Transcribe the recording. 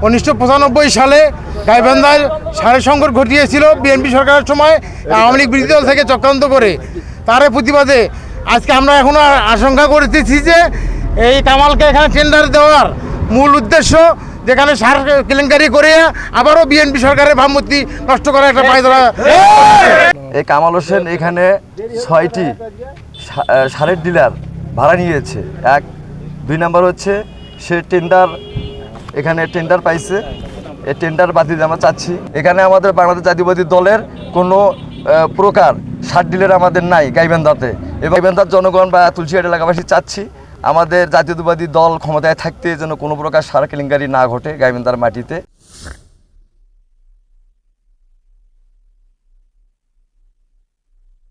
1995 সালে গাইবান্ধায় সারের সংকট ঘটিয়েছিল বিএনপি সরকারের সময় আওয়ামী লীগ বিরোধী দল থেকে চক্রান্ত করে। তার প্রতিবাদে আজকে আমরা এখনও আশঙ্কা করতেছি যে এই কামালকে এখানে টেন্ডার দেওয়ার মূল উদ্দেশ্য যেখানে সার কেলেঙ্কারি করে আবারও বিএনপি সরকারের ভাবমূর্তি নষ্ট করার একটা পায়তারা। এই কামাল হোসেন এখানে 6টি সারের ডিলার ভাড়া নিয়েছে। 2 নাম্বার হচ্ছে সে এখানে টেন্ডার পাইছে। এই টেন্ডার বাতিল আমরা চাচ্ছি। এখানে আমাদের বাংলাদেশ জাতীয়তাবাদী দলের কোনো প্রকার সার ডিলার আমাদের নাই গাইবান্ধাতে। এবং গাইবান্ধার জনগণ বা তুলসীহাট এলাকাবাসী চাচ্ছি আমাদের জাতীয়তাবাদী দল ক্ষমতায় থাকতে যেন কোনো প্রকার সার কেলেঙ্কারি না ঘটে গাইবান্ধার মাটিতে।